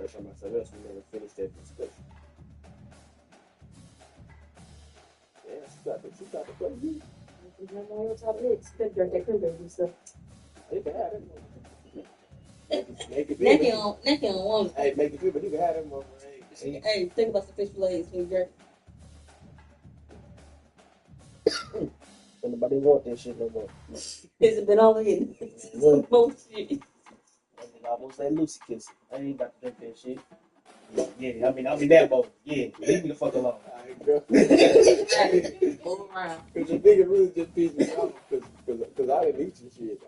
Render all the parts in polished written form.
discussion about something else. We never finished that discussion. Yeah, she got to play you. I'm on your top mix. Drink that cranberry stuff. You can have it. Make it Nicky on one. Hey, make it good, but you can have them over. Hey, think about the fish fillets when you drink. Nobody want that shit no more. Has it been all in? Some bullshit. I almost say Lucy kiss. I ain't about to drink that shit. Yeah, I mean that mode. Yeah, leave me the fuck alone. Alright, girl. Move around. Because the nigga really just pissed me off because I didn't eat some shit.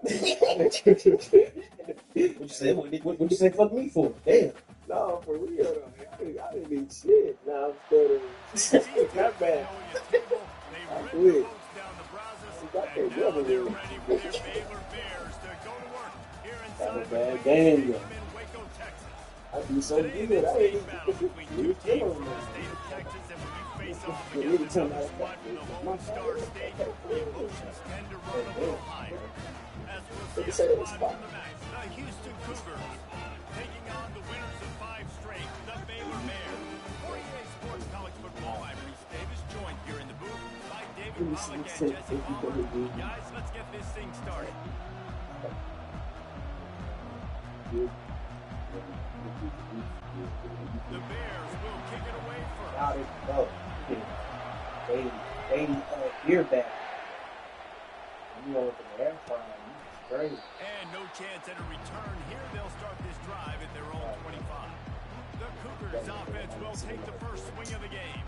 What you say? What you say fuck me for? Damn. No, for real though. I didn't eat shit. Nah, I'm stuttering. Got bad. I quit. You got that brother there. That was a bad game, though. I'd be so good. I didn't even kill him. The Houston Cougars taking on the winners of 5 straight, the Baylor Bears. For EA Sports College Football, I'm Reese Davis, joined here in the booth by David Pollock and Jesse Palmer. Guys, let's get this thing started. The Bears will kick it away first. Got it. Go. They ear back. You know, with the air fryer, great. And no chance at a return here. They'll start this drive at their own 25. The Cougars offense will take the first swing of the game.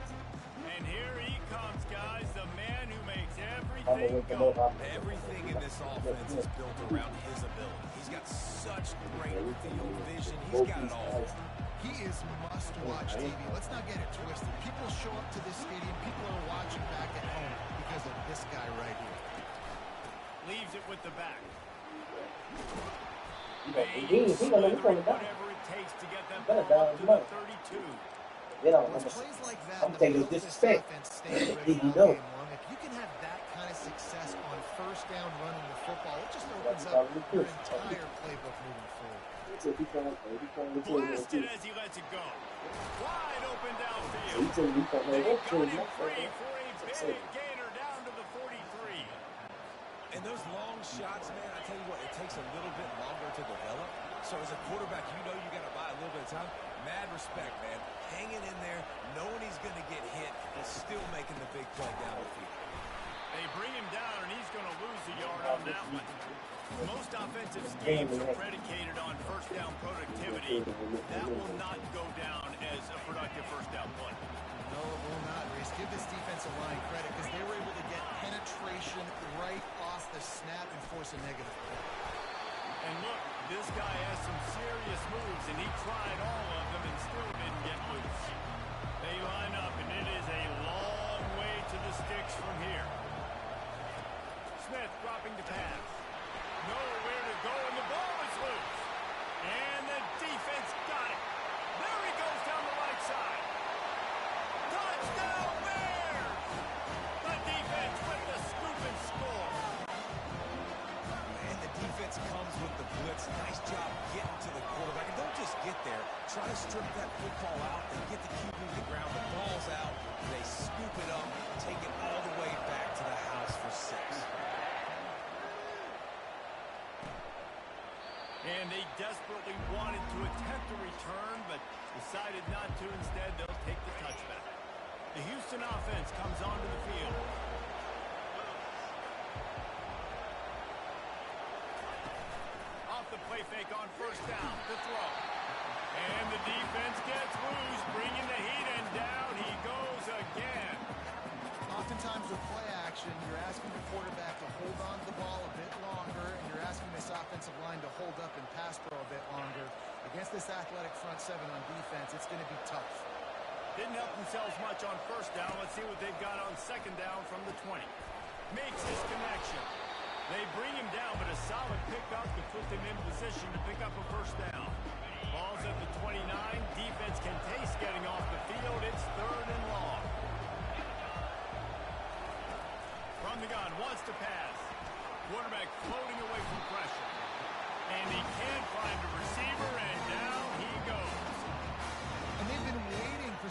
And here he comes, guys, the man who makes everything go. Everything in this offense is built around his ability. He's got such great field vision. He's got it all. He is must-watch TV. Let's not get it twisted. People show up to this stadium. People are watching back at home because of this guy right here. Leaves it with the back. He gonna let me turn it down. Whatever it takes to get them Better ball up to the down 32. You know, It's plays like that I'm that taking help this disrespect. offense stay ready You all know. game long. If you can have that kind of success on first down running the football, it just opens up your entire playbook moving forward. Blasted as he lets it go. Wide open downfield. So They got him free for a big gainer down to the 43. And those long shots, man, I tell you what, it takes a little bit longer to develop. So as a quarterback, you know you got to buy a little bit of time. Mad respect, man. Hanging in there, knowing he's going to get hit, but still making the big play down the field. They bring him down, and he's going to lose the yard on that one. Most offensive schemes are predicated on first down productivity. That will not go down as a productive first down play. No, it will not, Reese. Give this defensive line credit because they were able to get penetration right off the snap and force a negative play. And look, this guy has some serious moves, and he tried all of them and still didn't get loose. They line up, and it is a long way to the sticks from here. Smith dropping to pass. Nowhere to go, and the ball is loose. And the defense got it. There he goes down the right side. Touchdown, Bears! The defense with the scoop and score. And the defense comes with the blitz. Nice job getting to the quarterback. And don't just get there. Try to strip that football out and get the QB to the ground. The ball's out. They scoop it up, take it all the way back to the house for 6. And they desperately wanted to attempt a return, but decided not to. Instead, they'll take the touchback. The Houston offense comes onto the field. Off the play fake on first down, the throw. And the defense gets loose, bringing the heat, and down he goes again. Oftentimes with play action, you're asking the quarterback to hold on to the ball a bit longer, and you're asking this offensive line to hold up and pass pro a bit longer. Against this athletic front 7 on defense, it's going to be tough. Didn't help themselves much on first down. Let's see what they've got on second down from the 20. Makes his connection. They bring him down, but a solid pickup to put them in position to pick up a first down. Ball's at the 29. Defense can taste getting off the field. It's 3rd and long. From the gun, wants to pass. Quarterback floating away from pressure. And he can't find a receiver, and down he goes.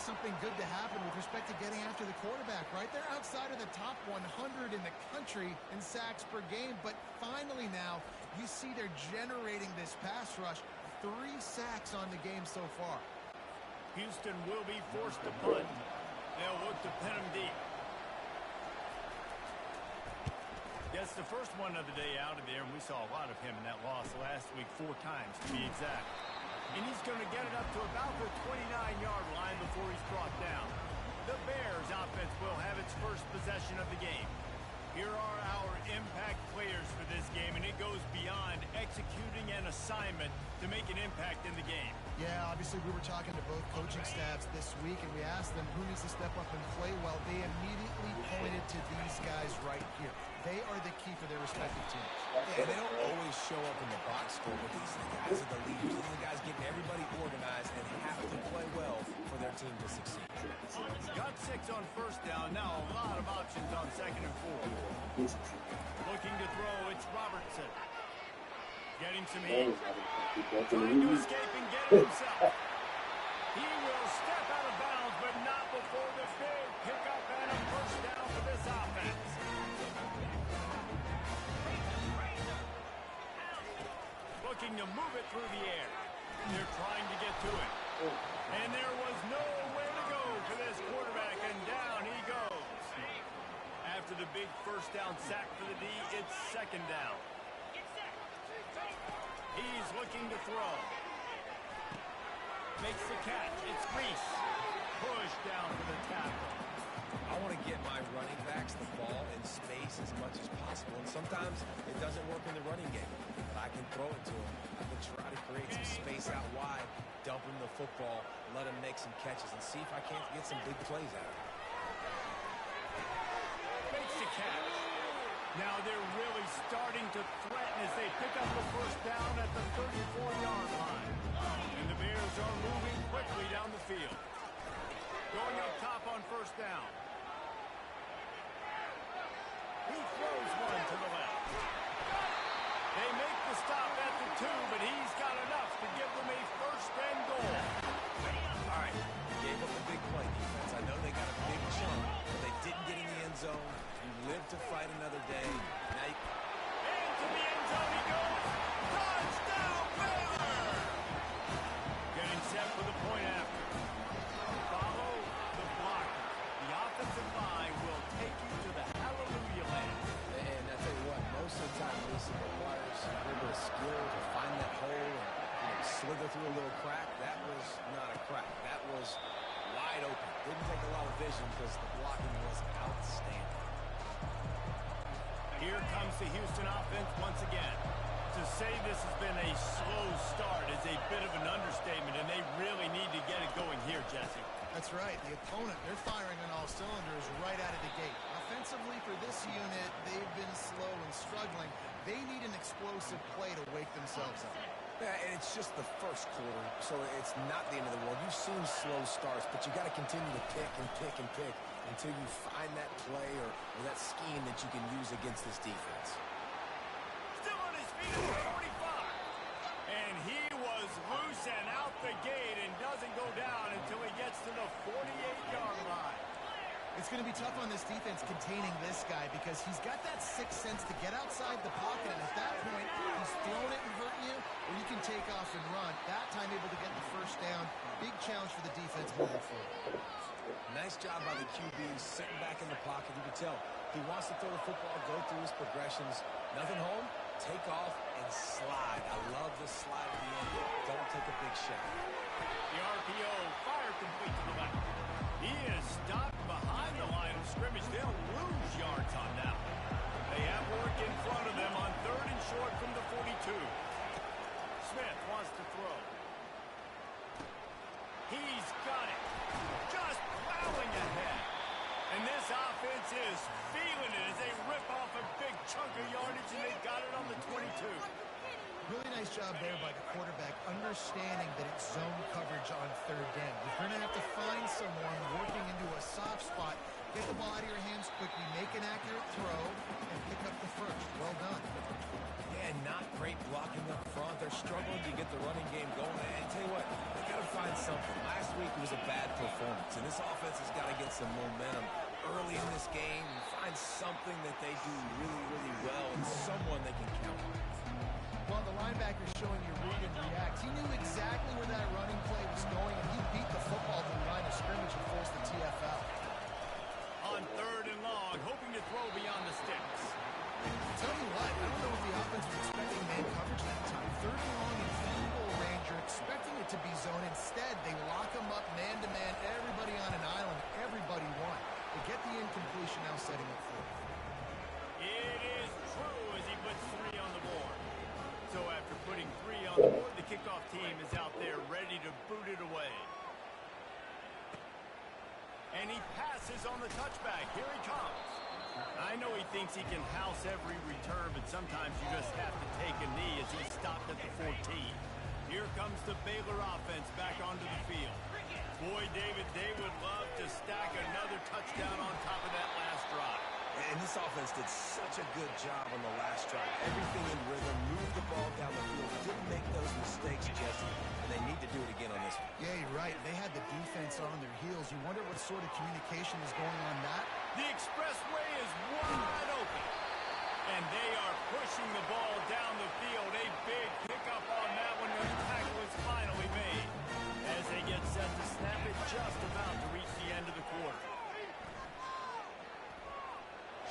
for something good to happen with respect to getting after the quarterback, right? They're outside of the top 100 in the country in sacks per game, but finally now you see they're generating this pass rush. 3 sacks on the game so far. Houston will be forced to punt. They'll look to pin him deep. That's the first one of the day out of there, and we saw a lot of him in that loss last week, 4 times to be exact. And he's going to get it up to about the 29-yard line before he's brought down. The Bears offense will have its first possession of the game. Here are our impact players for this game, and it goes beyond executing an assignment to make an impact in the game. Yeah, obviously we were talking to both coaching staffs this week, and we asked them who needs to step up and play well. They immediately pointed to these guys right here. They are the key for their respective teams. Yeah, they don't always show up in the box score, but these guys are the leaders. These are the guys getting everybody organized and have to play well for their team to succeed. Got 6 on first down. Now a lot of options on 2nd and 4. Looking to throw, it's Robertson. Getting some heat. Trying to escape and get it himself. He will step out of bounds, but not before the big pickup and a first down for this offense. Looking to move it through the air. They're trying to get to it. And there was nowhere to go for this quarterback, and down he goes. After the big first down sack for the D, it's 2nd down. He's looking to throw. Makes the catch. It's Reese. Push down for the tackle. I want to get my running backs the ball in space as much as possible. And sometimes it doesn't work in the running game, but I can throw it to him. I can try to create some space out wide, dump him the football, let him make some catches, and see if I can't get some big plays out of it. Makes the catch. Now they're really starting to threaten as they pick up the first down at the 34-yard line. And the Bears are moving quickly down the field. Going up top on first down. He throws one to the left. They make the stop at the 2, but he's got enough to give them a first and goal. All right, gave up the big play defense. I know they got a big chunk, but they didn't get in the end zone. You live to fight another day. Now Into the end zone he goes. Touchdown, Baylor! Getting set for the point after. Follow the blocker. The offensive line will take you to the hallelujah land. And I tell you what, most of the time, Lisa requires a little bit of skill to find that hole and slither through a little crack. That was not a crack. That was wide open. Didn't take a lot of vision because the blocking was outstanding. Here comes the Houston offense once again. To say this has been a slow start is a bit of an understatement, and they really need to get it going here, Jesse. That's right. The opponent, they're firing on all cylinders right out of the gate. Offensively for this unit, they've been slow and struggling. They need an explosive play to wake themselves up. Yeah, and it's just the first quarter, so it's not the end of the world. You've seen slow starts, but you got to continue to pick and pick and pick until you find that play or that scheme that you can use against this defense. Still on his feet at the 45. And he was loose and out the gate and doesn't go down until he gets to the 48-yard line. It's going to be tough on this defense containing this guy because he's got that sixth sense to get outside the pocket, and at that point, he's thrown it and hurting you, or you can take off and run. That time able to get the first down. Big challenge for the defense moving forward. Nice job by the QB sitting back in the pocket. You can tell he wants to throw the football, go through his progressions. Nothing home, take off and slide. I love the slide at the end. Don't take a big shot. The RPO fire complete to the left. He is stopped behind the line of scrimmage. They'll lose yards on that one. They have work in front of them on 3rd and short from the 42. Smith wants to throw. He's got it. Just plowing ahead. And this offense is feeling it as they rip off a big chunk of yardage, and they got it on the 22. Really nice job there by the quarterback, understanding that it's zone coverage on 3rd down. You're going to have to find someone working into a soft spot, get the ball out of your hands quickly, make an accurate throw, and pick up the first. Well done. Yeah, not great blocking up front. They're struggling to get the running game going. And tell you what, they got to find something. Last week week was a bad performance, and this offense has got to get some momentum early in this game and find something that they do really, really well and someone they can count on. Well, the linebacker's showing you read and react. He knew exactly where that running play was going, and he beat the football to the line of scrimmage and forced the TFL. On 3rd and long, hoping to throw beyond the sticks. I'll tell you what, I don't know if the offense was expecting man coverage that time. 3rd and long in field goal range, you're expecting it to be zone. Instead, they lock him up man-to-man, everybody on an island, everybody won. They get the incompletion now setting up for it. It is true as he puts 3 on the board. So after putting 3 on the board, the kickoff team is out there ready to boot it away. And he passes on the touchback. Here he comes. I know he thinks he can house every return, but sometimes you just have to take a knee as he stopped at the 14. Here comes the Baylor offense back onto the field. Boy, David, they would love to stack another touchdown on top of that last drive. And this offense did such a good job on the last drive. Everything in rhythm, moved the ball down the field, didn't make those mistakes, Jesse, and they need to do it again on this one. Yeah, you're right. They had the defense on their heels. You wonder what sort of communication is going on that. The expressway is wide open. And they are pushing the ball down the field. A big pickup on that one. The tackle is finally made. As they get set to snap it, just about to reach the end of the quarter.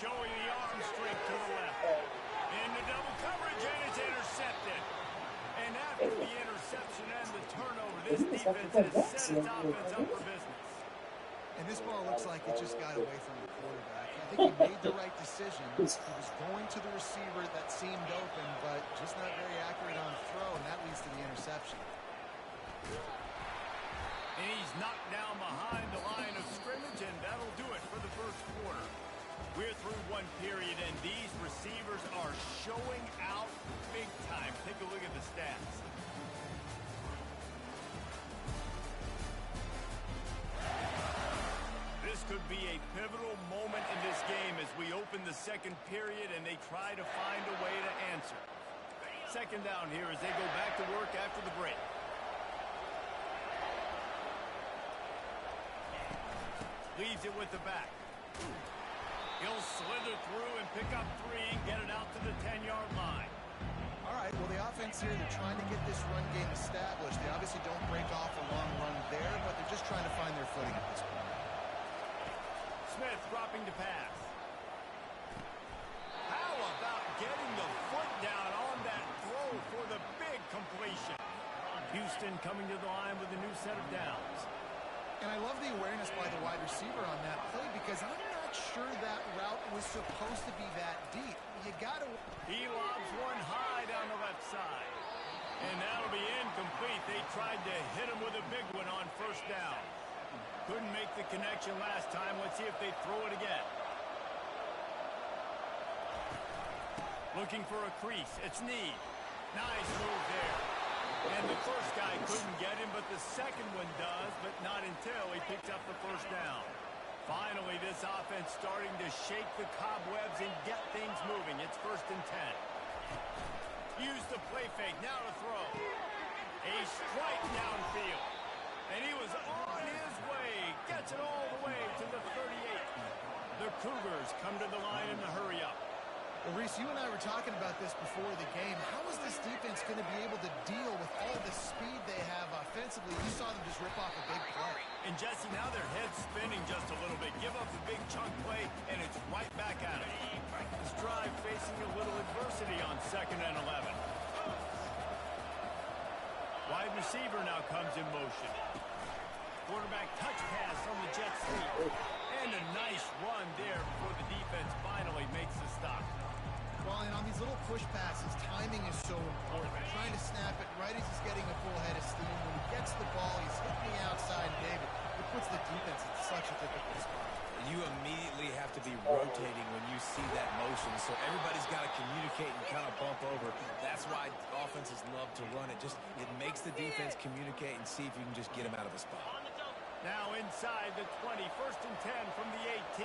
Showing the arm strength to the left. Into double coverage, and it's intercepted. And after the interception and the turnover, this defense has set its offense up for business. And this ball looks like it just got away from the quarterback. I think he made the right decision. He was going to the receiver that seemed open, but just not very accurate on throw, and that leads to the interception. And he's knocked down behind the line of scrimmage, and that'll do it for the first quarter. We're through one period, and these receivers are showing out big time. Take a look at the stats. This could be a pivotal moment in this game as we open the second period and they try to find a way to answer. Second down here as they go back to work after the break. Leaves it with the back. He'll slither through and pick up 3 and get it out to the 10-yard line. All right, well, the offense here, they're trying to get this run game established. They obviously don't break off a long run there, but they're just trying to find their footing at this point. Smith dropping to pass. How about getting the foot down on that throw for the big completion? Houston coming to the line with a new set of downs. And I love the awareness by the wide receiver on that play because I'm not sure that route was supposed to be that deep. You got to... He lobs one high down the left side. And that'll be incomplete. They tried to hit him with a big one on first down. Couldn't make the connection last time. Let's see if they throw it again. Looking for a crease. It's Need. Nice move there. And the first guy couldn't get him, but the second one does, but not until he picks up the first down. Finally, this offense starting to shake the cobwebs and get things moving. It's 1st and 10. Use the play fake. Now to throw. A strike downfield. And he was on his way. Gets it all the way to the 38. The Cougars come to the line in the hurry up. Well, Reese, you and I were talking about this before the game. How is this defense going to be able to deal with all the speed they have offensively? You saw them just rip off a big play. And, Jesse, now their head's spinning just a little bit. Give up a big chunk play, and it's right back at it. This drive facing a little adversity on 2nd and 11. Wide receiver now comes in motion. Quarterback touch pass on the jet sweep. And a nice run there before the defense finally makes the stop. Well, and on these little push passes, timing is so important. They're trying to snap it right as he's getting a full head of steam. When he gets the ball, he's hitting the outside, David. It puts the defense in such a difficult spot. You immediately have to be rotating when you see that motion, so everybody's got to communicate and kind of bump over. That's why offenses love to run it. It makes the defense communicate and see if you can just get them out of a spot. Now inside the 20, 1st and 10 from the 18.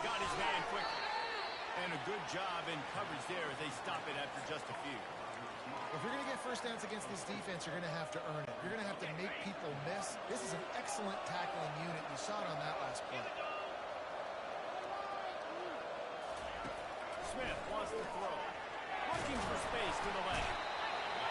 Got his man quickly. And a good job in coverage there as they stop it after just a few. If you're going to get first downs against this defense, you're going to have to earn it. You're going to have to make people miss. This is an excellent tackling unit. You saw it on that last play. Smith wants to throw. Looking for space to the left.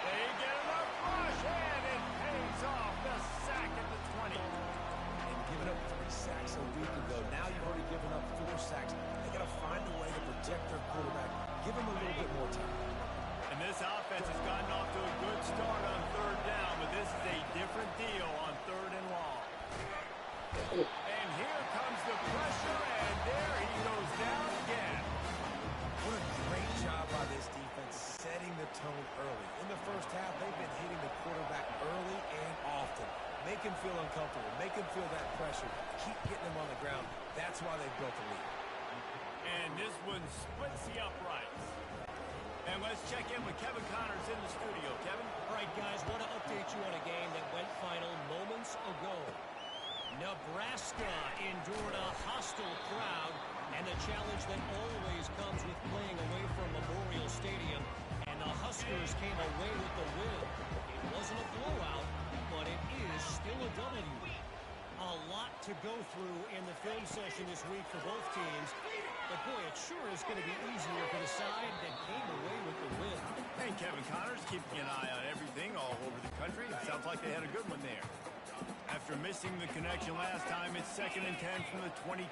They get enough rush, and it pays off. The sack at the 20. And giving up 3 sacks a week ago. Now you've already given up 4 sacks. They got to find a way to protect their quarterback. Give him a little bit more time. And this offense has gotten off to a good start on 3rd down, but this is a different deal on 3rd and long. And here comes the pressure, and there he goes down again. What a great job by this defense setting the tone early. In the first half, they've been hitting the quarterback early and often. Make him feel uncomfortable. Make him feel that pressure. Keep getting him on the ground. That's why they built the lead. And this one splits the uprights. And let's check in with Kevin Connors in the studio. Kevin? All right, guys, want to update you on a game that went final moments ago. Nebraska endured a hostile crowd and the challenge that always comes with playing away from Memorial Stadium. And the Huskers came away with the win. It wasn't a blowout, but it is still a W. A lot to go through in the film session this week for both teams. But, boy, it sure is going to be easier for the side that came away with the win. And Kevin Connors keeping an eye on everything all over the country. Sounds like they had a good one there. After missing the connection last time, it's 2nd and 10 from the 22.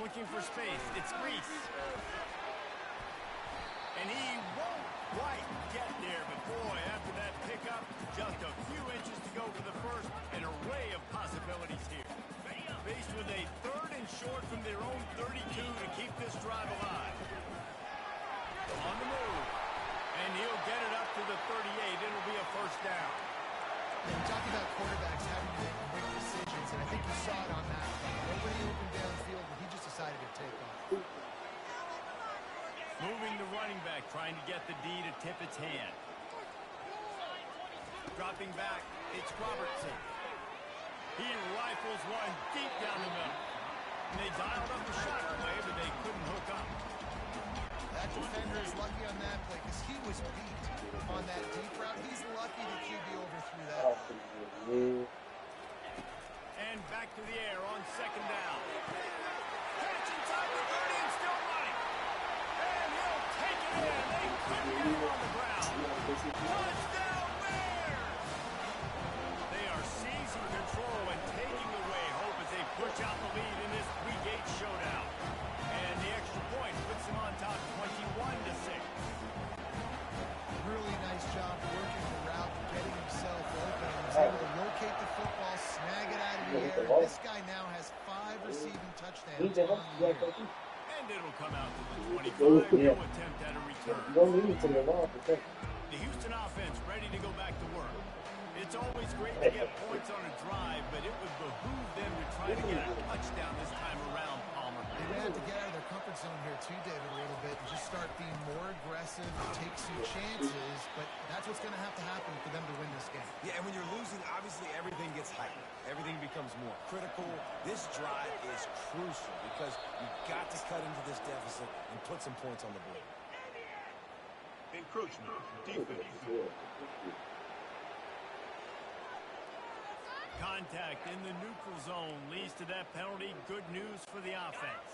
Looking for space. It's Reese. And he won't quite get there, but boy, after that pickup, just a few inches to go for the first. An array of possibilities here. Faced with a 3rd and short from their own 32 to keep this drive alive. On the move. And he'll get it up to the 38. It'll be a first down. And you talk about quarterbacks having to make quick decisions, and I think you saw it on that play. Nobody open downfield, but he just decided to take off. Moving the running back, trying to get the D to tip its hand. Dropping back, it's Robertson. He rifles one deep down the middle. And they dialed up the shot play, but they couldn't hook up. That defender is lucky on that play because he was beat on that deep route. He's lucky the QB overthrew that. And back to the air on 2nd down. Catch inside the 30 and still running. And he'll take it in. They couldn't get him on the ground. Touchdown Bears! They are seizing control and taking away hope as they push out the lead in this Week 8 showdown. And the extra point puts them on top 21-6. Really nice job working the route, getting himself open. He was able to locate the football, snag it out of the air. And this guy now has 5 receiving touchdowns on the year. And it'll come out to the 25. No attempt at a return. The Houston offense ready to go back to work. It's always great to get points on a drive, but it would behoove them to try to get a touchdown this time around, Palmer. They're going to have to get out of their comfort zone here too, David, a little bit and just start being more aggressive, take some chances, but that's what's going to have to happen for them to win this game. Yeah, and when you're losing, obviously everything gets heightened. Everything becomes more critical. This drive is crucial because you've got to cut into this deficit and put some points on the board. Encroachment, defense. Contact in the neutral zone leads to that penalty. Good news for the offense.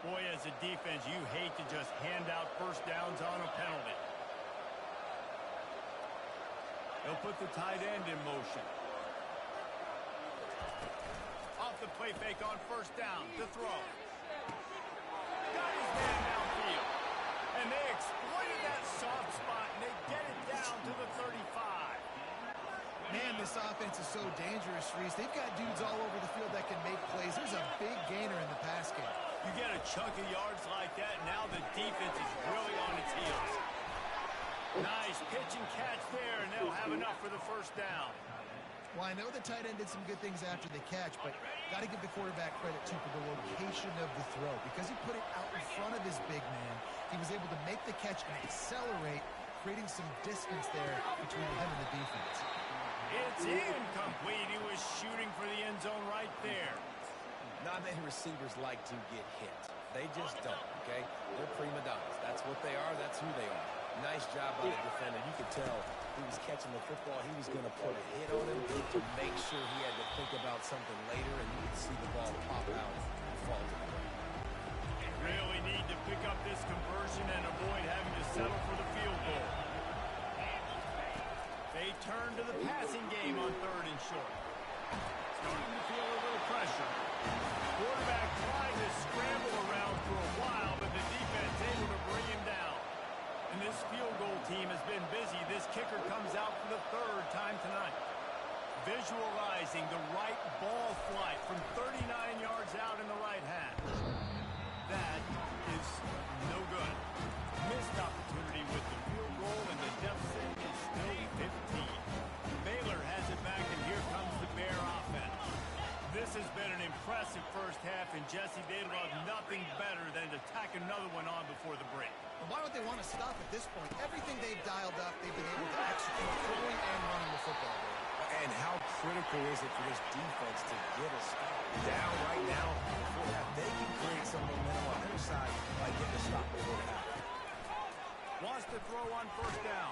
Boy, as a defense, you hate to just hand out first downs on a penalty. They'll put the tight end in motion. Off the play fake on first down. The throw. Got his man downfield. And they exploited that soft spot, and they get it down to the 35. Man, this offense is so dangerous, Reese. They've got dudes all over the field that can make plays. There's a big gainer in the pass game. You get a chunk of yards like that, now the defense is really on its heels. Nice pitch and catch there, and they'll have enough for the first down. Well, I know the tight end did some good things after the catch, but got to give the quarterback credit, too, for the location of the throw. Because he put it out in front of his big man, he was able to make the catch and accelerate, creating some distance there between him and the defense. It's incomplete. He was shooting for the end zone right there. Not many receivers like to get hit. They just don't, okay? They're prima donnas. That's what they are. That's who they are. Nice job by the defender. You could tell he was catching the football. He was going to put a hit on him to make sure he had to think about something later, and you could see the ball pop out and fall to the ground. Really need to pick up this conversion and avoid having to settle for the field goal. They turn to the passing game on 3rd and short. Starting to feel a little pressure. Quarterback trying to scramble around for a while, but the defense able to bring him down. And this field goal team has been busy. This kicker comes out for the 3rd time tonight. Visualizing the right ball flight from 39 yards out in the right half. That is no good. Missed opportunity with the field goal, and the deficit is still 15. Baylor has it back, and here comes the Bear offense. This has been an impressive first half, and Jesse, they love nothing better than to tack another one on before the break. Well, why would they want to stop at this point? Everything they've dialed up, they've been able to execute throwing and running the football. And how critical is it for this defense to get a stop down right now before that? They can create some momentum on their side by getting a stop before half. Wants to throw on 1st down.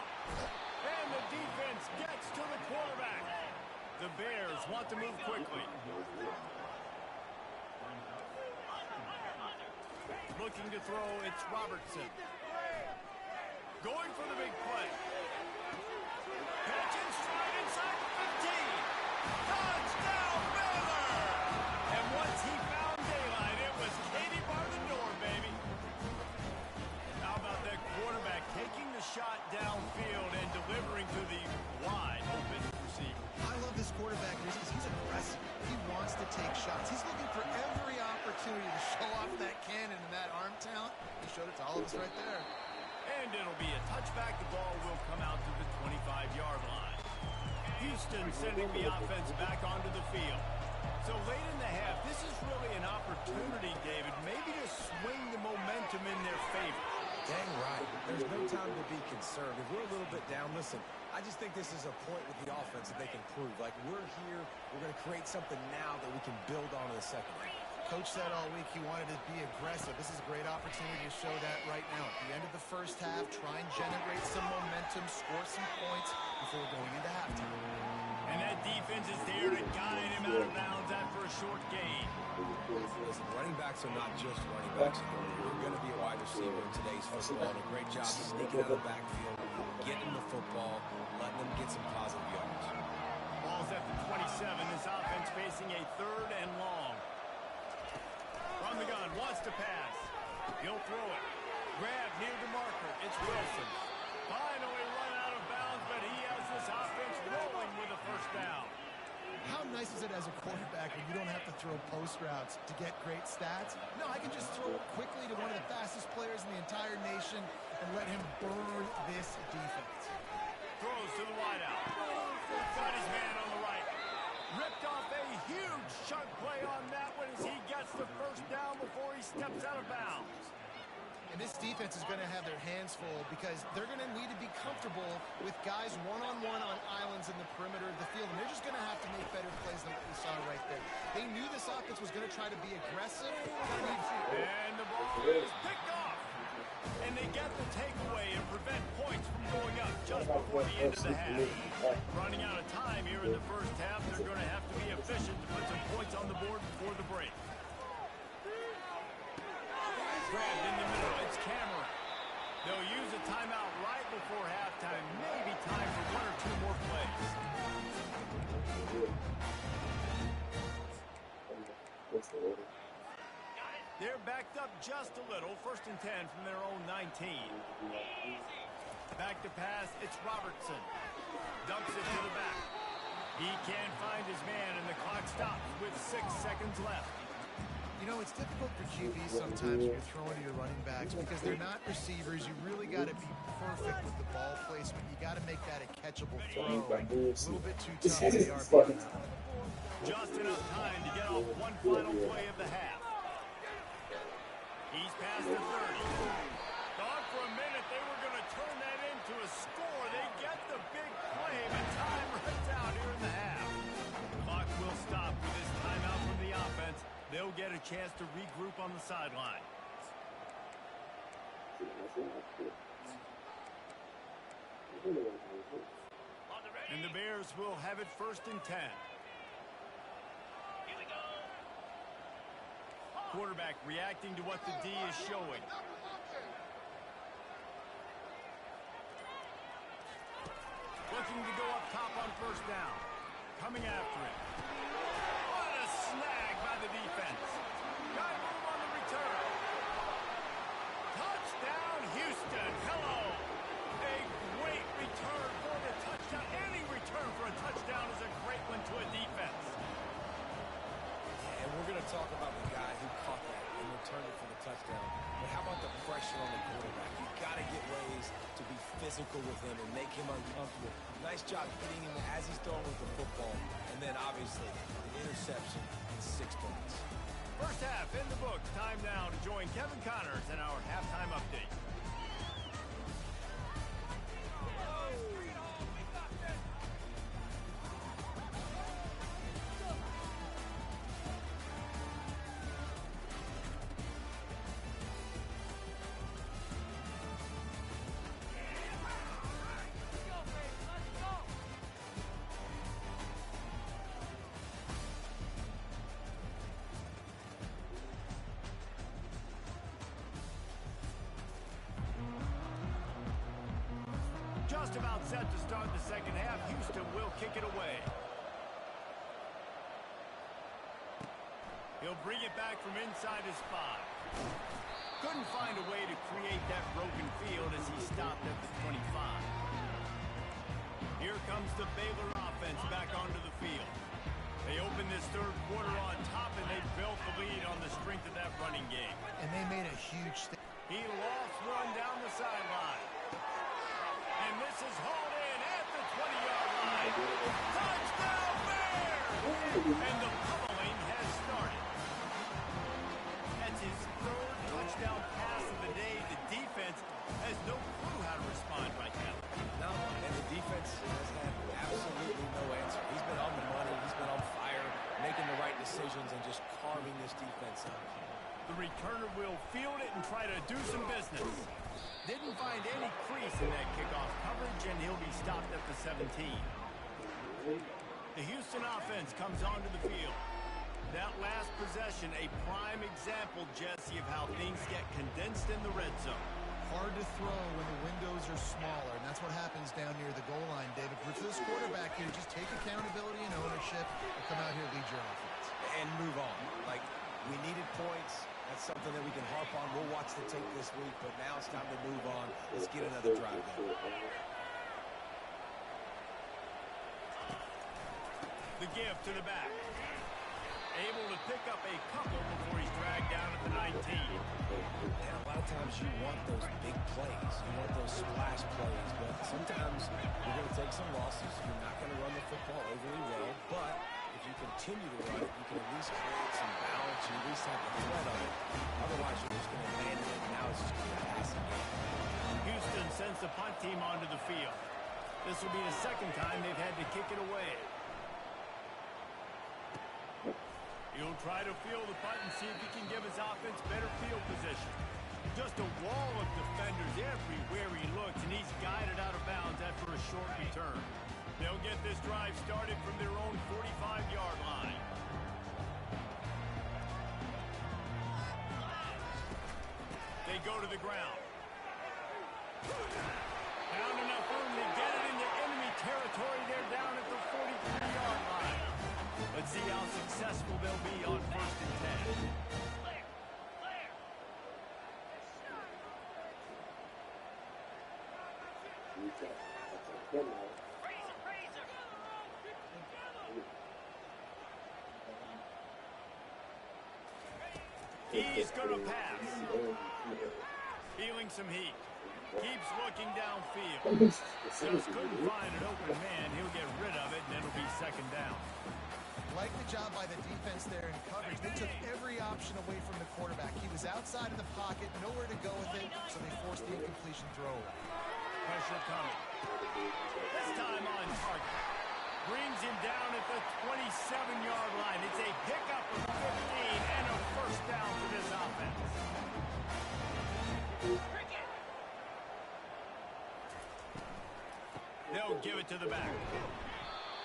And the defense gets to the quarterback. The Bears want to move quickly. Looking to throw, it's Robertson. Going for the big play. Catch and stride inside the 15. Touchdown, Baylor! And once he found daylight, it was Katie bar the door, baby. How about that quarterback taking the shot downfield and delivering to the wide open receiver? I love this quarterback because he's aggressive. He wants to take shots. He's looking for every opportunity to show off that cannon and that arm talent. He showed it to all of us right there. And it'll be a touchback. The ball will come out to the 25-yard line. Houston sending the offense back onto the field. So late in the half, this is really an opportunity, David, maybe to swing the momentum in their favor. Dang right. There's no time to be concerned. If we're a little bit down, listen, I just think this is a point with the offense that they can prove. Like, we're here, we're going to create something now that we can build on in the second half. Coach said all week he wanted to be aggressive. This is a great opportunity to show that right now. At the end of the first half, try and generate some momentum, score some points before going into halftime. And that defense is there to guide him out of bounds after a short gain. Listen, running backs are not just running backs. You're going to be a wide receiver in today's football. And a great job sneaking out of the backfield, getting the football, letting them get some positive yards. Ball's at the 27. This offense facing a 3rd and long. From the gun, wants to pass. He'll throw it. Grab near the marker. It's Wilson. Finally run out of bounds, but he has this offense rolling with a 1st down. How nice is it as a quarterback when you don't have to throw post routes to get great stats? No, I can just throw it quickly to one of the fastest players in the entire nation and let him burn this defense. Throws to the wideout. Got his man on the right. Ripped off a huge chunk play on that one as he gets the 1st down before he steps out of bounds. And this defense is going to have their hands full because they're going to need to be comfortable with guys one-on-one on islands in the perimeter of the field. And they're just going to have to make better plays than what we saw right there. They knew this offense was going to try to be aggressive. And the ball is picked off. And they get the takeaway and prevent points from going up just before the end of the half. Running out of time here in the first half, they're going to have to be efficient to put some points on the board before the break. Grabbed in the middle, it's Cameron. They'll use a timeout right before halftime. Maybe time for 1 or 2 more plays. They're backed up just a little. 1st and 10 from their own 19. Back to pass, it's Robertson. Dumps it to the back. He can't find his man, and the clock stops with 6 seconds left. You know, it's difficult for QBs sometimes when you're throwing to your running backs because they're not receivers. You really got to be perfect with the ball placement. You got to make that a catchable throw. A little bit too tough for the RPO. Just enough time to get off one final play of the half. He's past the 30. Thought for a minute they were going to turn that into a score. They get the big play, but time runs out here in the half. The clock will stop with this timeout from the offense. They'll get a chance to regroup on the sideline. And the Bears will have it 1st and 10. Here we go. Quarterback reacting to what the D is showing. Looking to go up top on 1st down. Coming after it. What a snag by the defense. Got move on the return. Touchdown, Houston. Hello. A great return for the touchdown. Any return for a touchdown is a great one to a defense. And we're going to talk about the guy who caught that and returned it for the touchdown. But how about the pressure on the quarterback? You've got to get ways to be physical with him and make him uncomfortable. Nice job hitting him as he's throwing with the football. And then, obviously, an interception and 6 points. First half in the books. Time now to join Kevin Connors in our halftime update. Just about set to start the second half. Houston will kick it away. He'll bring it back from inside his 5. Couldn't find a way to create that broken field as he stopped at the 25. Here comes the Baylor offense back onto the field. They open this 3rd quarter on top, and they built the lead on the strength of that running game. And they made a huge step. He lost one down the sideline. And this is hauled in at the 20-yard line. Touchdown, Bears! And the pummeling has started. That's his 3rd touchdown pass of the day. The defense has no clue how to respond right now. No, and the defense has had absolutely no answer. He's been on the money. He's been on fire, making the right decisions and just carving this defense up. The returner will field it and try to do some business. Didn't find any crease in that kickoff coverage, and he'll be stopped at the 17. The Houston offense comes onto the field. That last possession, a prime example, Jesse, of how things get condensed in the red zone. Hard to throw when the windows are smaller, and that's what happens down near the goal line, David. For this quarterback here, just take accountability and ownership and come out here and lead your offense. And move on. Like, we needed points. That's something that we can harp on. We'll watch the tape this week, but now it's time to move on. Let's get another drive going. The give to the back. Able to pick up a couple before he's dragged down at the 19. And a lot of times you want those big plays. You want those splash plays, but sometimes you're going to take some losses. You're not going to run the football overly well, but if you continue to run it, you can at least create some balance. You at least have the threat of it. Otherwise, you're just going to abandon it, and now it's just going to be a passing game. Houston sends the punt team onto the field. This will be the 2nd time they've had to kick it away. He'll try to field the punt and see if he can give his offense better field position. Just a wall of defenders everywhere he looks, and he's guided out of bounds after a short return. They'll get this drive started from their own 45-yard line. They go to the ground. Found enough room to get it into enemy territory. They're down at the 43-yard line. Let's see how successful they'll be on 1st and 10. He's going to pass. Feeling some heat. Keeps looking downfield. Just couldn't find an open man. He'll get rid of it, and it'll be 2nd down. like the job by the defense there in coverage. They took every option away from the quarterback. He was outside of the pocket, nowhere to go with it, so they forced the incompletion throw away. Pressure coming. This time on target. Brings him down at the 27-yard line. It's a pickup of 15 and a first down for this offense. They'll give it to the back.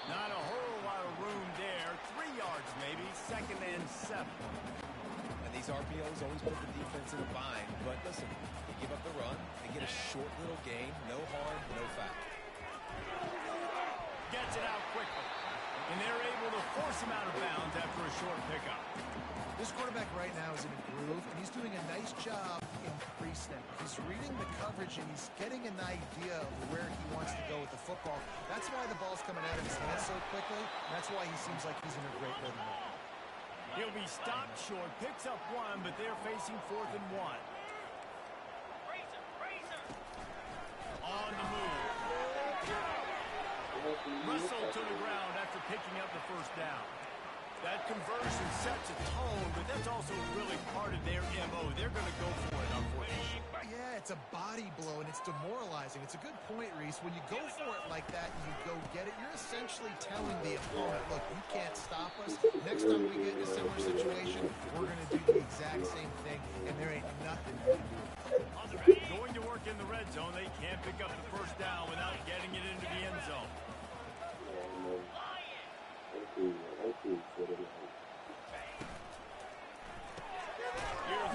Not a whole lot of room there. 3 yards maybe. 2nd and 7. And these RPOs always put the defense in a bind. But listen, they give up the run. They get a short little gain. No harm, no foul. Gets it out quickly. And they're able to force him out of bounds after a short pickup. This quarterback right now is in a groove, and he's doing a nice job in pre-snap. He's reading the coverage, and he's getting an idea of where he wants to go with the football. That's why the ball's coming out of his hands so quickly. That's why he seems like he's in a great rhythm. He'll be stopped short, picks up 1, but they're facing 4th and 1. On the move. Russell to the ground after picking up the first down. That conversion sets a tone, but that's also really part of their MO. They're going to go for it, unfortunately. Yeah, it's a body blow, and it's demoralizing. It's a good point, Reese. When you go for it like that and you go get it, you're essentially telling the opponent, look, you can't stop us. Next time we get in a similar situation, we're going to do the exact same thing, and there ain't nothing you can do. Going to work in the red zone, they can't pick up the first down without getting it into the end zone. Here's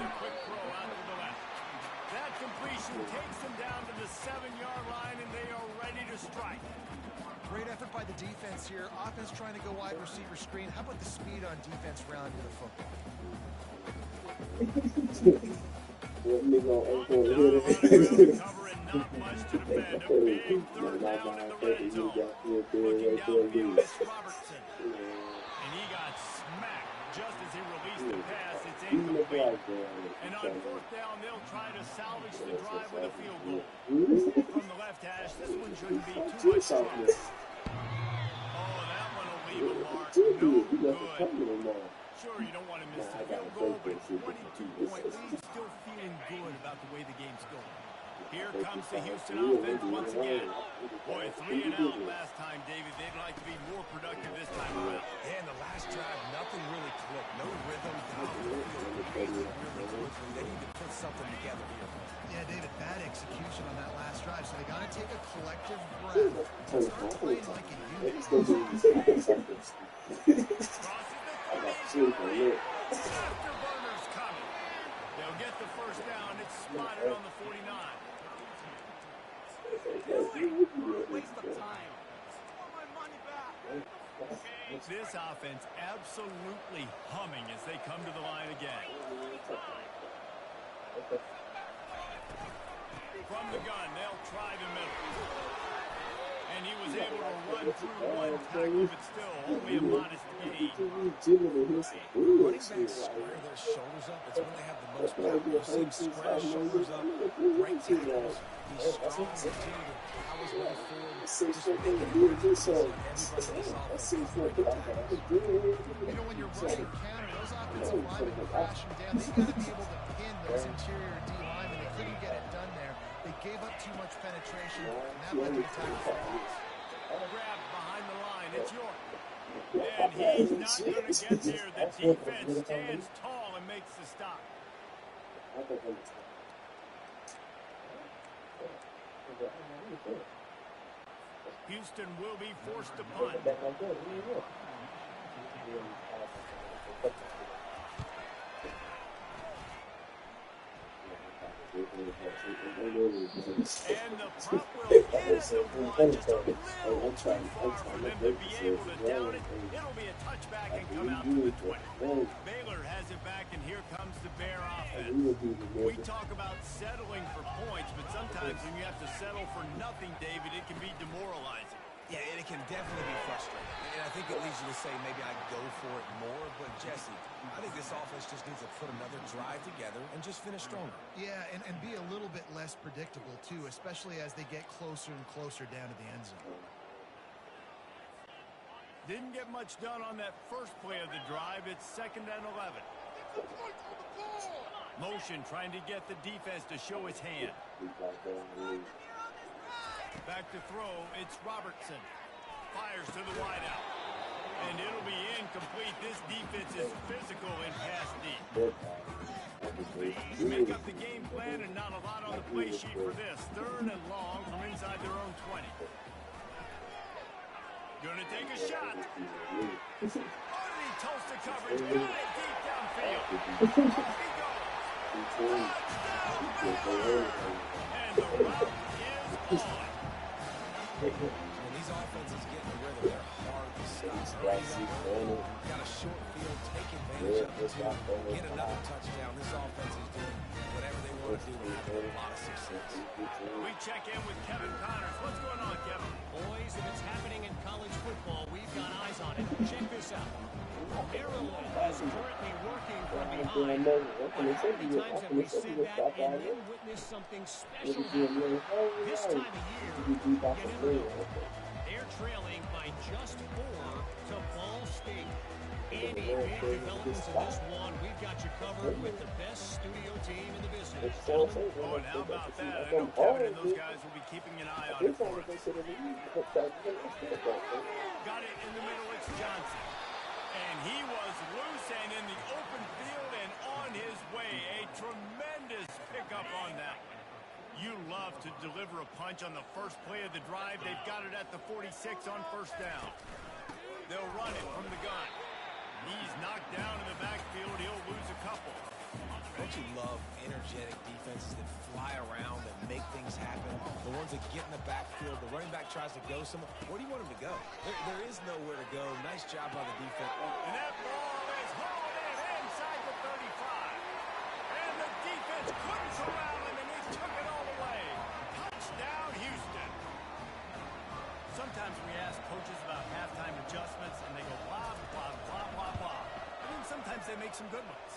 a quick throw out to the left. That completion takes them down to the 7-yard line, and they are ready to strike. Great effort by the defense here. Offense trying to go wide receiver screen. How about the speed on defense rounding the football? Not much to defend. A big 3rd down in the red zone. Looking downfield, it's Robertson. And he got smacked just as he released the pass. It's incomplete. And on 4th down, they'll try to salvage the drive with a field goal. From the left hash, this one shouldn't be too much trouble. Oh, that one will leave a mark. No good. Sure, you don't want to miss the field goal, but 22-point lead, still feeling good about the way the game's going. Here comes the Houston offense once again. Boy, 3 and out last time, David. They'd like to be more productive this time around. Yeah, in the last drive, nothing really clicked. No rhythm. They need to put something together here. Yeah, David, bad execution on that last drive, so they got to take a collective breath and start playing like a unit. Afterburners coming. They'll get the first down. It's spotted on the 49. Waste of time. My money back. This offense absolutely humming as they come to the line again. From the gun, they'll try the middle. And he was able to run through one tackle, but still only a modest gain. Running backs square their shoulders up. It's when they have the most power. You see him square his shoulders up. Great tackles. He's strong and team. Powers well forward. Just making it hard to see everybody else. You know, when you're running counter, those offensive linemen are crashing down. They've got to be able to pin those interior D linemen. They couldn't get it done there. They gave up too much penetration, and that led to the tackle for loss. Grab behind the line. It's York. And he's not going to get there. The defense stands tall and makes the stop. Houston will be forced to punt. And the punt will hit the one just a little too far for them to be able to down it. It'll be a touchback and come out to the 20. Baylor has it back, and here comes the Bear offense. We talk about settling for points, but sometimes when you have to settle for nothing, David, it can be demoralizing. Yeah, and it can definitely be frustrating. And I think it leads you to say maybe I'd go for it more. But, Jesse, I think this offense just needs to put another drive together and just finish stronger. Yeah, and be a little bit less predictable, too, especially as they get closer and closer down to the end zone. Didn't get much done on that first play of the drive. It's 2nd and 11. Motion trying to get the defense to show his hand. Back to throw. It's Robertson. Fires to the wideout. And it'll be incomplete. This defense is physical in pass deep. You make up the game plan and not a lot on the play sheet for this. 3rd and long from inside their own 20. Gonna take a shot. Underneath toast to coverage. Got it deep downfield. Off he goes. Touchdown. And the route is on. When these offenses get in the rhythm, they're hard to stop. Got a short field, take advantage of it, get another touchdown. This offense is doing whatever they want to do and having a lot of success. We check in with Kevin Connors. What's going on, Kevin? Boys, if it's happening in college football, we've got eyes on it. Check this out. Maryland is currently working from behind. How many times have we said that and then witnessed something special happen? This time of year, you never know. They're trailing by just 4 to Ball State. Andy, big developments in this one. We've got you covered with the best studio team in the business. Gentlemen. Oh, and how about that? I know Kevin and those guys will be keeping an eye on it for us. Got it in the middle. It's Johnson. And he was loose and in the open field and on his way. A tremendous pickup on that one. You love to deliver a punch on the first play of the drive. They've got it at the 46 on 1st down. They'll run it from the gun. He's knocked down in the backfield. He'll lose a couple. Don't you love energetic defenses that fly around and make things happen? The ones that get in the backfield, the running back tries to go somewhere. Where do you want him to go? There is nowhere to go. Nice job by the defense. And that ball is hauled in inside the 35. And the defense couldn't corral him, and he took it all the way. Touchdown, Houston. Sometimes we ask coaches about halftime adjustments, and they go blah, blah, blah, blah, blah. And then sometimes they make some good ones.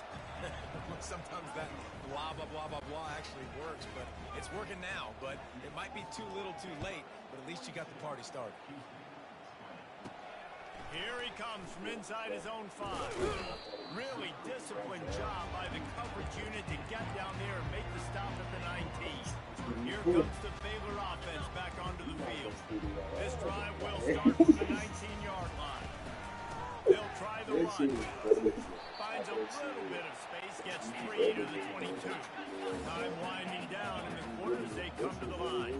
Sometimes that blah, blah, blah, blah, blah actually works, but it's working now. But it might be too little too late, but at least you got the party started. Here he comes from inside his own 5. Really disciplined job by the coverage unit to get down there and make the stop at the 19. Here comes the Baylor offense back onto the field. This drive will start from the 19-yard line. They'll try the run. Finds a little bit of space, gets 3 to the 22. Time winding down in the quarter as they come to the line.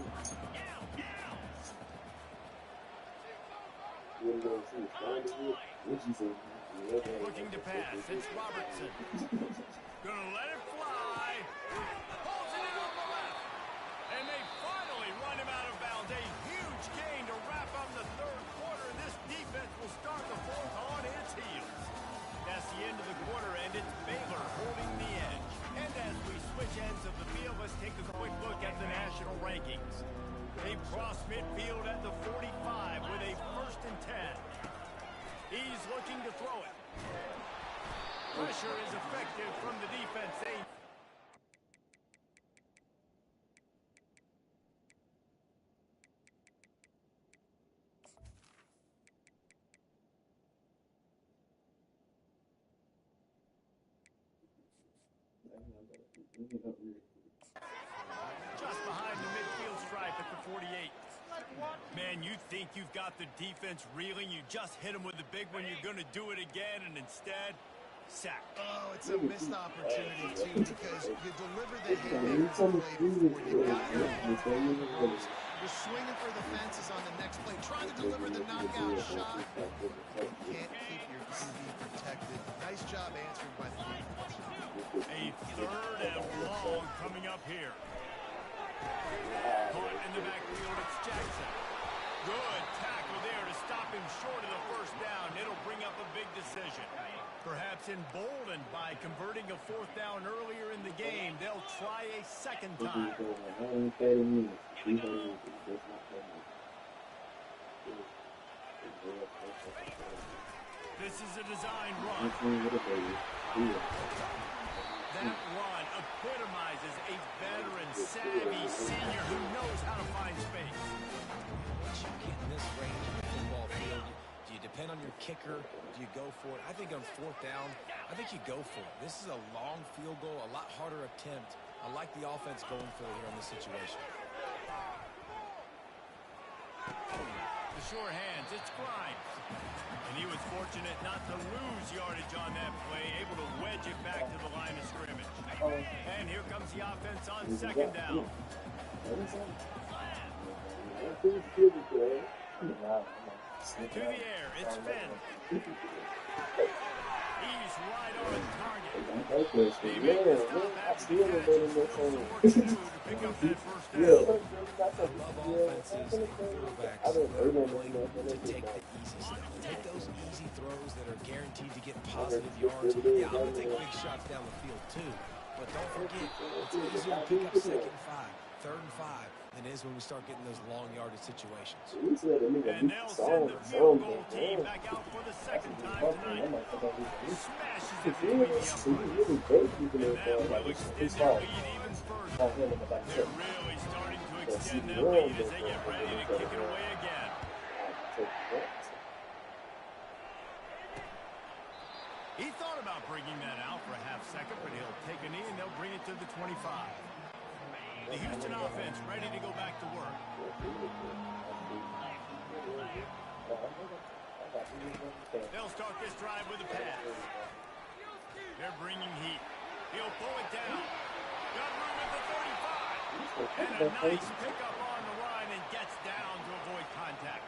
Looking to pass. It's Robertson. Gonna let it fly. Pulls it out on the left. And they finally run him out of bounds. A huge gain to wrap up the 3rd quarter. And this defense will start the 4th on its heels. That's the end of the quarter, and it's Baylor holding the edge. And as we switch ends of the field, let's take a quick look at the national rankings. They cross midfield at the 45 with a 1st and 10. He's looking to throw it. Pressure is effective from the defense. Just behind the midfield stripe at the 48. Man, you think you've got the defense reeling. You just hit them with the big one. You're going to do it again, and instead, sack. Oh, it's a missed opportunity, too, because you deliver the haymaker play before. You got your hand on the ropes. You're swinging for the fences on the next play, trying to deliver the knockout shot. You can't keep your QB protected. Nice job answering by the defense. A 3rd and long coming up here. Caught in the backfield, it's Jackson. Good tackle there to stop him short of the 1st down. It'll bring up a big decision. Perhaps emboldened by converting a 4th down earlier in the game, they'll try a 2nd time. This is a design run. That run epitomizes a veteran, savvy senior who knows how to find space. Once you get in this range of the football field, do you depend on your you go for it. I think on 4th down, I think you go for it. This is a long field goal, a lot harder attempt. I like the offense going for it here in this situation. The short hands, it's Grimes. And he was fortunate not to lose yardage on that play, able to wedge it back to the line of scrimmage. And here comes the offense on 2nd down. To the air, it's Finn. He's right on target. They make the stop after the catch. Work to do to pick up that first down. I love offenses and quarterbacks that are willing to take the easy stuff. Take those easy throws that are guaranteed to get positive yards. Yeah, I'm going to take big shots down the field too. But don't forget, it's easier to pick up 2nd and 5, 3rd and 5 than it is when we start getting those long yardage situations. And they'll send the field goal team back out for the 2nd time tonight. Smashes it between the uprights. And that will extend their lead even further. They're really starting to extend that lead as they get ready to kick it away again. He thought about bringing that out for a half second, but he'll take a knee and they'll bring it to the 25. The Houston offense ready to go back to work. They'll start this drive with a pass. They're bringing heat. He'll pull it down. Got room at the 35. And a nice pickup on the line and gets down to avoid contact.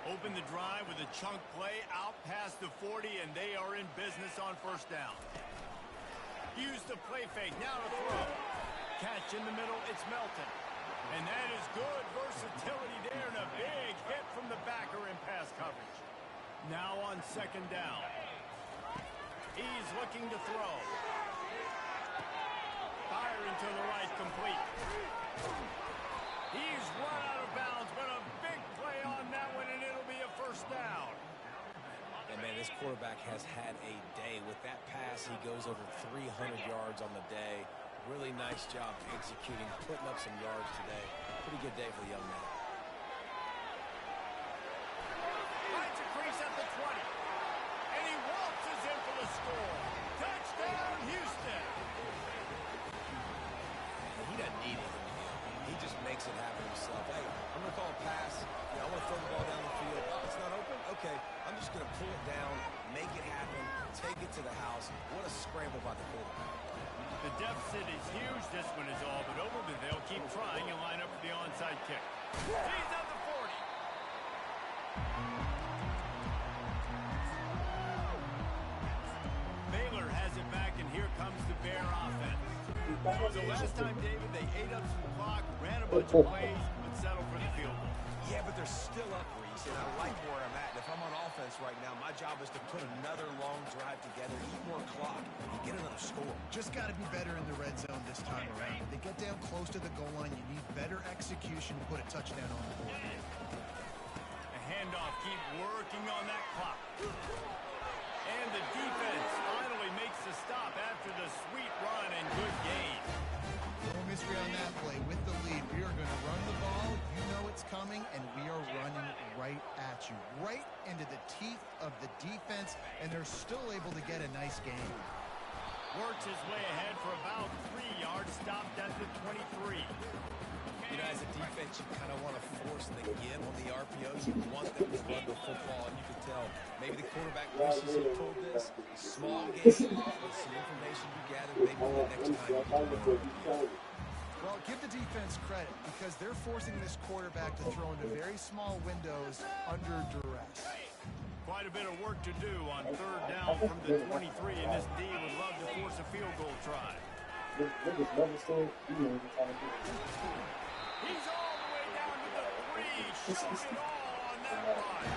Open the drive with a chunk play out past the 40, and they are in business on 1st down. Use the play fake. Now to throw. Catch in the middle, it's Melton. And that is good versatility there and a big hit from the backer in pass coverage. Now on 2nd down. He's looking to throw. Firing to the right, complete. He's run out of bounds, but a big play on that one, and it'll be a 1st down. And man, this quarterback has had a day. With that pass, he goes over 300 yards on the day. Really nice job executing, putting up some yards today. Pretty good day for the young man. Finds a crease at the 20. And he waltzes in for the score. Touchdown, Houston. He doesn't need it. He just makes it happen himself. Hey, I'm going to call a pass. I want to throw the ball down the field. Oh, it's not open? Okay. I'm just going to pull it down, make it happen, take it to the house. What a scramble by the quarterback. The deficit is huge. This one is all but over, but they'll keep trying and line up for the onside kick. He's at the 40. Baylor has it back, and here comes the Bear offense. So last time, David, they ate up some clock, ran a bunch of plays, but settled for the field goal. Yeah, but they're still up, Reese, and I like where I'm at. And if I'm on offense right now, my job is to put another long drive together, eat more clock, and get another score. Just got to be better in the red zone this time around. If they get down close to the goal line, you need better execution to put a touchdown on the board. A handoff, keep working on that clock. And the defense finally makes the stop after the sweet run and good gain. No mystery on that play. With the lead, we are going to run the ball. You know it's coming, and we are running right at you. Right into the teeth of the defense, and they're still able to get a nice gain. Works his way ahead for about 3 yards, stopped at the 23. You know, as a defense, you kind of want to force the give on the RPOs. You want them to run the football, and you can tell maybe the quarterback wishes he pulled this. Small game, with some information you gather, maybe the next time you can run RPO. Well, give the defense credit because they're forcing this quarterback to throw into very small windows under duress. Quite a bit of work to do on 3rd down from the 23, and this D would love to force a field goal try. He's all the way down to the 3, showing it all on that run.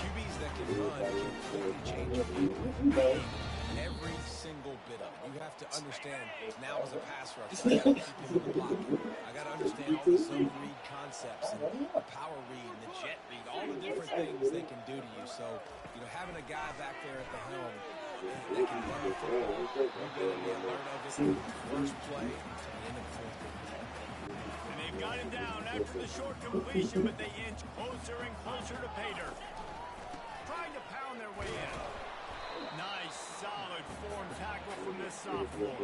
QBs that can run completely change your game. Every single bit of it. You have to understand now as a pass rusher, I got to keep him in the pocket. I got to understand all the zone read concepts and the power read and the jet read, all the different things they can do to you. So, you know, having a guy back there at the helm that can run the football, you're going to be alert of it from the first play to the end of the 4th quarter. And they've got him down after the short completion, but they inch closer and closer to pay dirt. Trying to pound their way in. Nice, solid form tackle from this sophomore.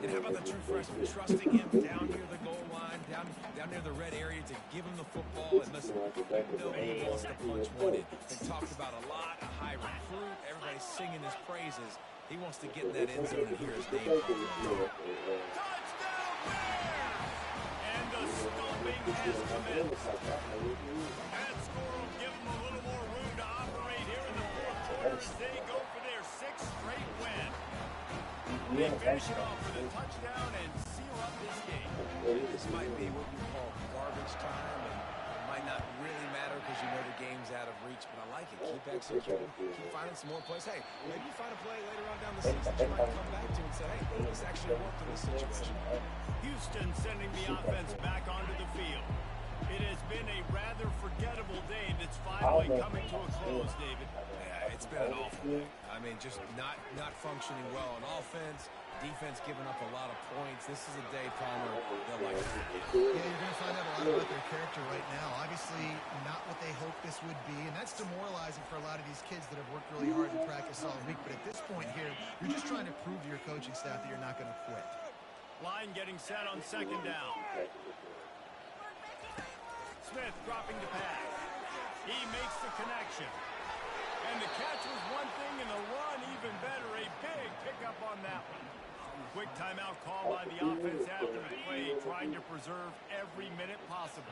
And how about the true freshman trusting him down near the goal line, down near the red area to give him the football? And listen, he wants to punch one in. Been talked about a lot, a high recruit. Everybody's singing his praises. He wants to get in that end zone and hear his name called. Touchdown Bears! And the stomping has commenced. That score will give them a little more room to operate here in the fourth quarter as they go for their sixth straight win. They finish it off with a touchdown and seal up this game. This might be what you call garbage time, and it might not really matter because you know the game's out of reach, but I like it. Keep executing, keep finding some more plays. Hey, maybe you find a play later on down the season you might come back to and say, hey, this actually worked in this situation. Houston sending the offense back onto the field. It has been a rather forgettable day that's finally coming to a close, David. Yeah, it's been an awful day. I mean, just not functioning well on offense. Defense giving up a lot of points. This is a day, Palmer, they'll like to forget. Yeah, you're going to find out a lot about their character right now. Obviously, not what they hoped this would be, and that's demoralizing for a lot of these kids that have worked really hard in practice all week. But at this point here, you're just trying to prove to your coaching staff that you're not going to quit. Line getting set on second down. Smith dropping to pass. He makes the connection. And the catch was one thing, and the run even better. A big pickup on that one. Quick timeout call by the offense after the play, trying to preserve every minute possible.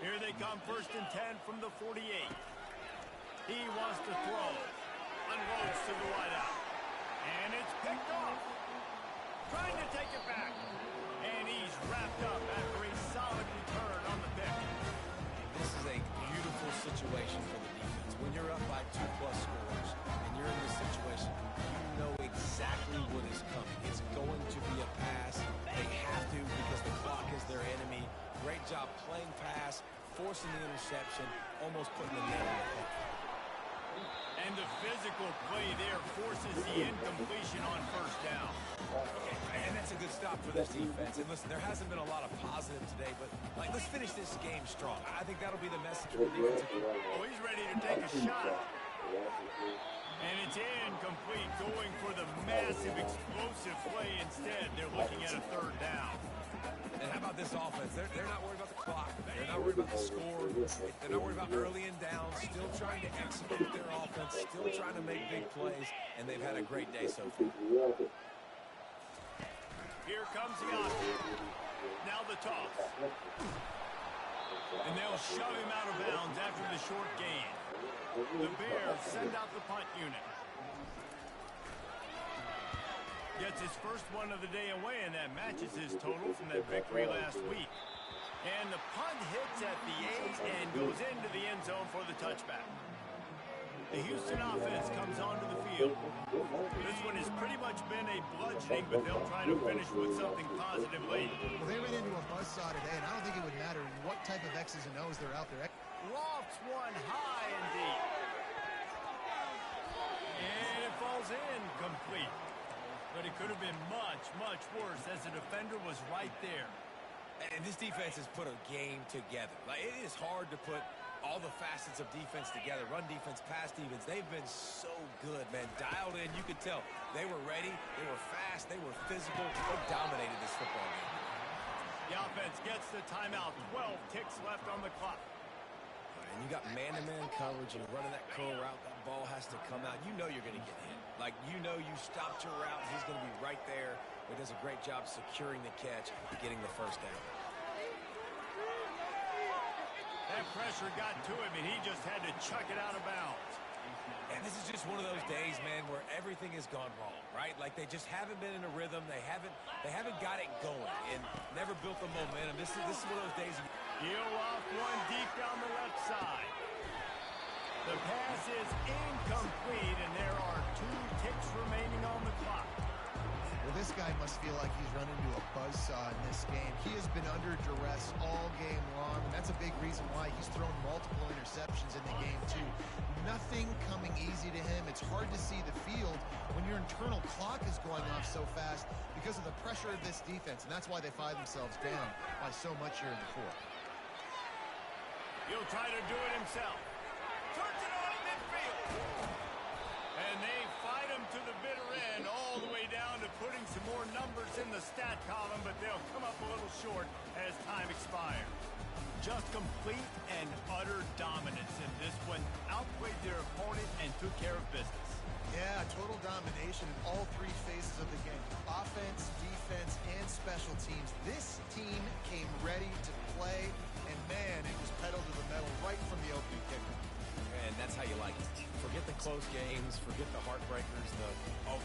Here they come, 1st and 10 from the 48. He wants to throw. Unloads to the wideout. And it's picked off. Trying to take it back. And he's wrapped up after a solid return on the pick. This is a beautiful situation for the defense. When you're up by 2+ scores and you're in this situation, you know exactly what is coming. It's going to be a pass. They have to because the clock is their enemy. Great job playing pass, forcing the interception, almost putting the net on the hook. And the physical play there forces the incompletion on 1st down. And that's a good stop for this defense. And listen, there hasn't been a lot of positive today, but let's finish this game strong. I think that'll be the message for the defense. Oh, he's ready to take a shot. And it's incomplete, going for the massive explosive play instead. They're looking at a 3rd down. And how about this offense? They're not worried about the clock. They're not worried about the score. They're not worried about early and down. Still trying to execute their offense. Still trying to make big plays. And they've had a great day so far. Here comes the offense. Now the toss. And they'll shove him out of bounds after the short gain. The Bears send out the punt unit. Gets his first one of the day away, and that matches his total from that victory last week. And the punt hits at the 8 and goes into the end zone for the touchback. The Houston offense comes onto the field. This one has pretty much been a bludgeoning, but they'll try to finish with something positive late. Well, they ran into a buzzsaw today, and I don't think it would matter what type of X's and O's they're out there. Lofts one high and deep. And it falls in complete. But it could have been much, much worse as the defender was right there. And this defense has put a game together. It is hard to put all the facets of defense together. Run defense, pass defense. They've been so good, man. Dialed in. You could tell they were ready. They were fast. They were physical. They dominated this football game. The offense gets the timeout. 12 ticks left on the clock. And you got man-to-man coverage. You're running that curl route. That ball has to come out. You know you're going to get hit. You know you stopped your route. He's going to be right there. He does a great job securing the catch, getting the 1st down. That pressure got to him, and he just had to chuck it out of bounds. And this is just one of those days, man, where everything has gone wrong, right? They just haven't been in a rhythm. They haven't got it going and never built the momentum. This is one of those days. He'll off one deep down the left side. The pass is incomplete, and there are 2 ticks remaining on the clock. Well, this guy must feel like he's run into a buzzsaw in this game. He has been under duress all game long, and that's a big reason why he's thrown multiple interceptions in the game, too. Nothing coming easy to him. It's hard to see the field when your internal clock is going off so fast because of the pressure of this defense, and that's why they find themselves down by so much here in the 4th. He'll try to do it himself. Turns it on midfield. numbers in the stat column, but they'll come up a little short as time expires. Just complete and utter dominance in this one. Outplayed their opponent and took care of business. Yeah, total domination in all three phases of the game. Offense, defense, and special teams. This team came ready to play, and man, it was pedal to the metal right from the opening kick. And that's how you like it. Forget the close games, forget the heartbreakers,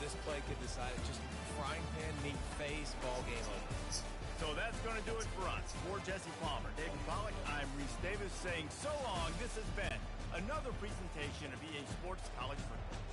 this play could decide it. Just frying pan, meet face, ball game over. So that's going to do it for us. For Jesse Palmer, David Pollack, I'm Reese Davis saying so long. This has been another presentation of EA Sports College Football.